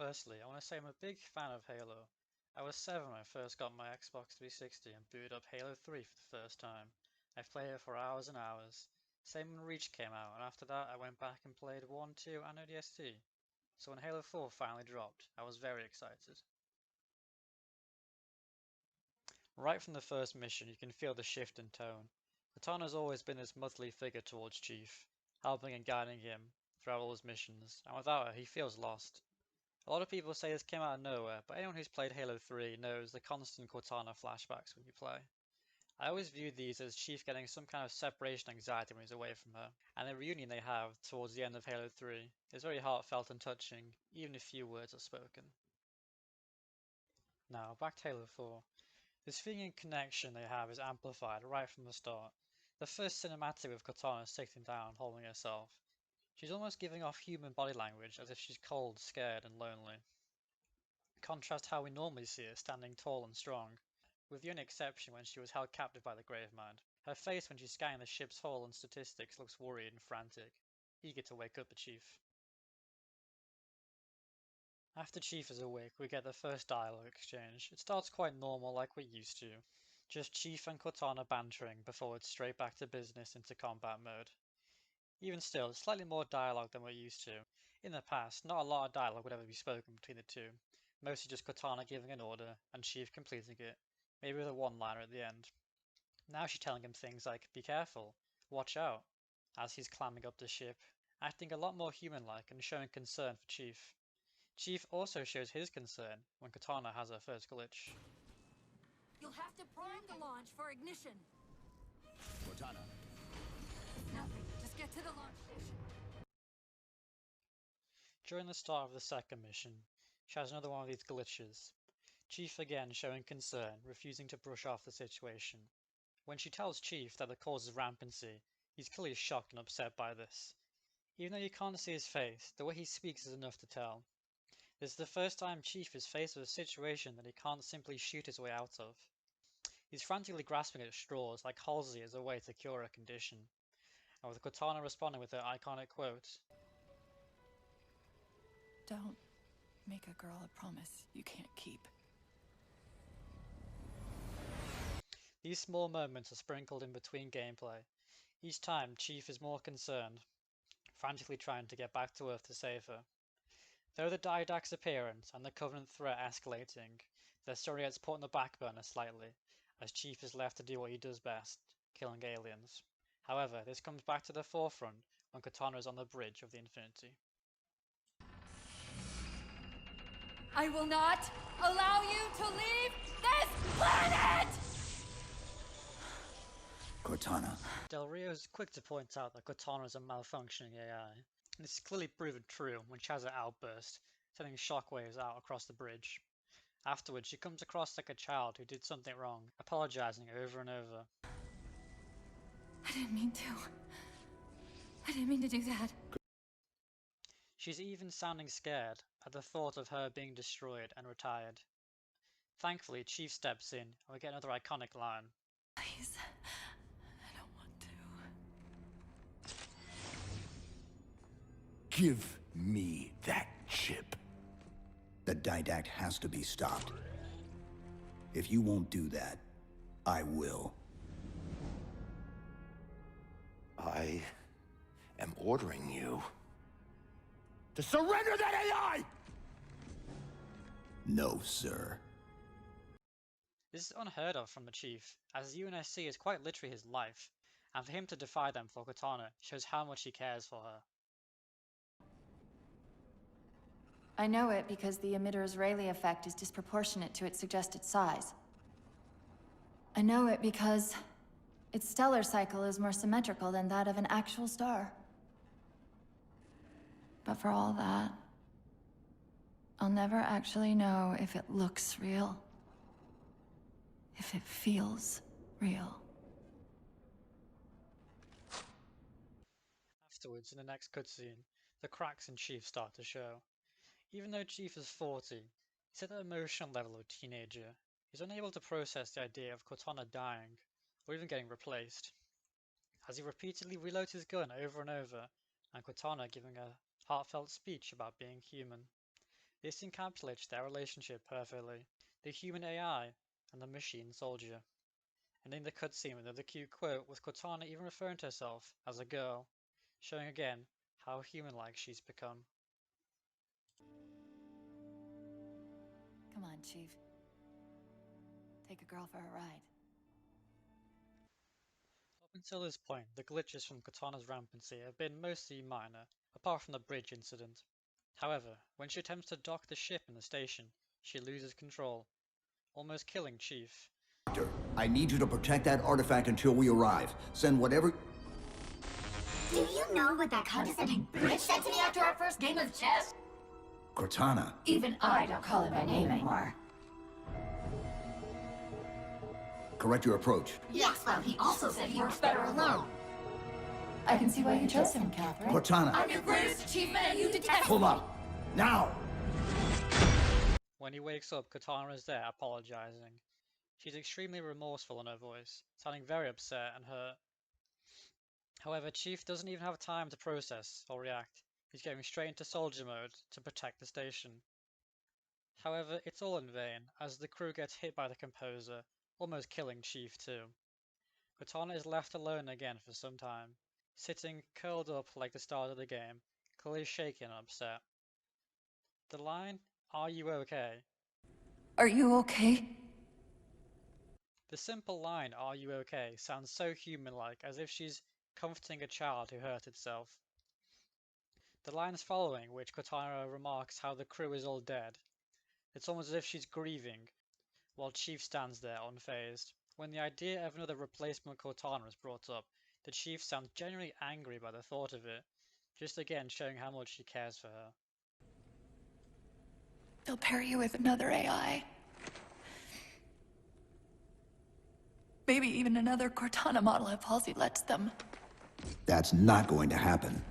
Firstly, I want to say I'm a big fan of Halo. I was 7 when I first got my Xbox 360 and booted up Halo 3 for the first time. I've played it for hours and hours. Same when Reach came out, and after that I went back and played 1, 2 and ODST. So when Halo 4 finally dropped, I was very excited. Right from the first mission, you can feel the shift in tone. Cortana's always been this motherly figure towards Chief, helping and guiding him throughout all his missions, and without her, he feels lost. A lot of people say this came out of nowhere, but anyone who's played Halo 3 knows the constant Cortana flashbacks when you play. I always viewed these as Chief getting some kind of separation anxiety when he's away from her, and the reunion they have towards the end of Halo 3 is very heartfelt and touching, even if few words are spoken. Now, back to Halo 4. This feeling and connection they have is amplified right from the start. The first cinematic with Cortana sitting down, holding herself. She's almost giving off human body language as if she's cold, scared, and lonely. Contrast how we normally see her standing tall and strong, with the only exception when she was held captive by the Gravemind. Her face when she's scanning the ship's hull and statistics looks worried and frantic, eager to wake up the Chief. After Chief is awake, we get the first dialogue exchange. It starts quite normal like we're used to. Just Chief and Cortana bantering before it's straight back to business into combat mode. Even still, slightly more dialogue than we're used to. In the past, not a lot of dialogue would ever be spoken between the two. Mostly just Cortana giving an order and Chief completing it, maybe with a one-liner at the end. Now she's telling him things like, be careful, watch out, as he's climbing up the ship, acting a lot more human-like and showing concern for Chief. Chief also shows his concern when Cortana has her first glitch. You'll have to prime the launch for ignition. Cortana. Nothing. Just get to the launch station. During the start of the second mission, she has another one of these glitches. Chief again showing concern, refusing to brush off the situation. When she tells Chief that the cause is rampancy, he's clearly shocked and upset by this. Even though you can't see his face, the way he speaks is enough to tell. This is the first time Chief is faced with a situation that he can't simply shoot his way out of. He's frantically grasping at straws like Halsey as a way to cure a condition, and with Cortana responding with her iconic quote, Don't make a girl a promise you can't keep. These small moments are sprinkled in between gameplay. Each time, Chief is more concerned, frantically trying to get back to Earth to save her. Though the Didact's appearance and the Covenant threat escalating, their story gets put on the back burner slightly, as Chief is left to do what he does best, killing aliens. However, this comes back to the forefront when Cortana is on the bridge of the Infinity. I will not allow you to leave this planet! Cortana. Del Rio is quick to point out that Cortana is a malfunctioning AI. This is clearly proven true when she has her outburst, sending shockwaves out across the bridge. Afterwards, she comes across like a child who did something wrong, apologizing over and over. I didn't mean to. I didn't mean to do that. She's even sounding scared at the thought of her being destroyed and retired. Thankfully, Chief steps in and we get another iconic line. Please, I don't want to. Give me that chip. The Didact has to be stopped. If you won't do that, I will. I am ordering you to surrender that AI! No, sir. This is unheard of from the Chief, as UNSC is quite literally his life, and for him to defy them for Cortana shows how much he cares for her. I know it because the emitter's Rayleigh effect is disproportionate to its suggested size. I know it because its stellar cycle is more symmetrical than that of an actual star. But for all that, I'll never actually know if it looks real. If it feels real. Afterwards, in the next cutscene, the cracks in Chief start to show. Even though Chief is 40, he's at the emotional level of a teenager. He's unable to process the idea of Cortana dying, or even getting replaced. As he repeatedly reloads his gun over and over, and Cortana giving a heartfelt speech about being human. This encapsulates their relationship perfectly, the human AI and the machine soldier. Ending the cutscene with another cute quote, with Cortana even referring to herself as a girl, showing again how human-like she's become. Come on, Chief. Take a girl for a ride. Up until this point, the glitches from Cortana's rampancy have been mostly minor, apart from the bridge incident. However, when she attempts to dock the ship in the station, she loses control, almost killing Chief. I need you to protect that artifact until we arrive. Send whatever... Do you know what that condescending bitch said to me after our first game of chess? Cortana. Even I don't call him by name anymore. Correct your approach. Yes, well, he also said he works better alone. I can see why you chose him, Catherine. Cortana. I'm your greatest achievement and you detest Pull me! up. Now! When he wakes up, Cortana is there, apologizing. She's extremely remorseful in her voice, sounding very upset and hurt. However, Chief doesn't even have time to process or react. He's going straight into soldier mode to protect the station. However, it's all in vain, as the crew gets hit by the composer, almost killing Chief too. Cortana is left alone again for some time, sitting curled up like the start of the game, clearly shaken and upset. The line, "Are you okay?" Are you okay? The simple line, "Are you okay?" sounds so human-like, as if she's comforting a child who hurt itself. The lines following, which Cortana remarks how the crew is all dead, it's almost as if she's grieving, while Chief stands there unfazed. When the idea of another replacement Cortana is brought up, the Chief sounds genuinely angry by the thought of it, just again showing how much she cares for her. They'll pair you with another AI. Maybe even another Cortana model if Halsey lets them. That's not going to happen.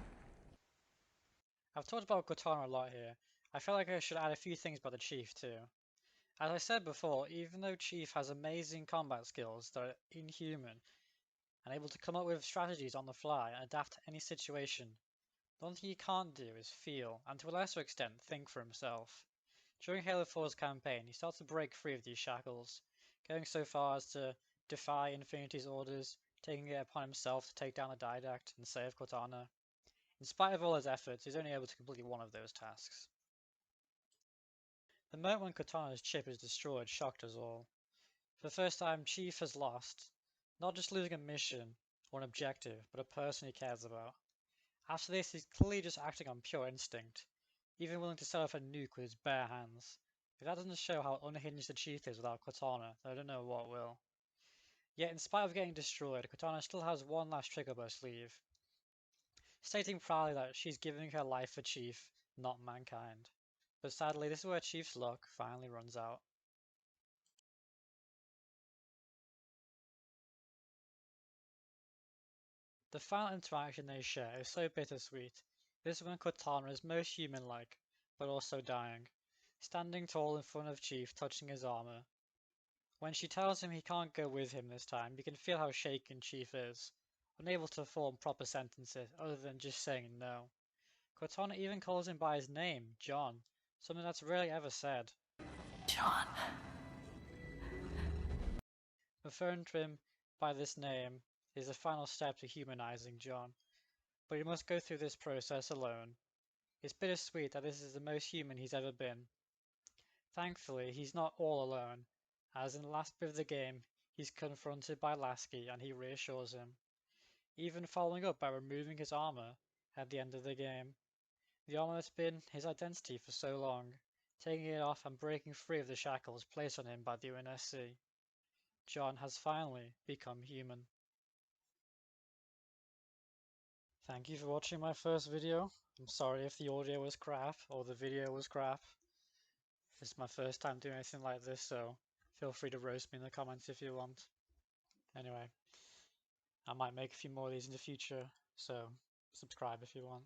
I've talked about Cortana a lot here. I feel like I should add a few things about the Chief too. As I said before, even though Chief has amazing combat skills that are inhuman and able to come up with strategies on the fly and adapt to any situation, the one thing he can't do is feel, and to a lesser extent, think for himself. During Halo 4's campaign, he starts to break free of these shackles, going so far as to defy Infinity's orders, taking it upon himself to take down the Didact and save Cortana. In spite of all his efforts, he's only able to complete one of those tasks. The moment when Cortana's chip is destroyed shocked us all. For the first time, Chief has lost, not just losing a mission or an objective, but a person he cares about. After this, he's clearly just acting on pure instinct, even willing to set off a nuke with his bare hands. If that doesn't show how unhinged the Chief is without Cortana, then I don't know what will. Yet, in spite of getting destroyed, Cortana still has one last trick up her sleeve, stating proudly that she's giving her life for Chief, not mankind. But sadly, this is where Chief's luck finally runs out. The final interaction they share is so bittersweet. This is when Cortana is most human-like, but also dying, standing tall in front of Chief, touching his armor. When she tells him he can't go with him this time, you can feel how shaken Chief is, unable to form proper sentences other than just saying no. Cortana even calls him by his name, John, something that's rarely ever said. John. Referring to him by this name is the final step to humanizing John, but he must go through this process alone. It's bittersweet that this is the most human he's ever been. Thankfully, he's not all alone, as in the last bit of the game, he's confronted by Lasky and he reassures him, even following up by removing his armor at the end of the game. The armor that's been his identity for so long, taking it off and breaking free of the shackles placed on him by the UNSC. John has finally become human. Thank you for watching my first video. I'm sorry if the audio was crap or the video was crap. This is my first time doing anything like this, so feel free to roast me in the comments if you want. Anyway, I might make a few more of these in the future, so subscribe if you want.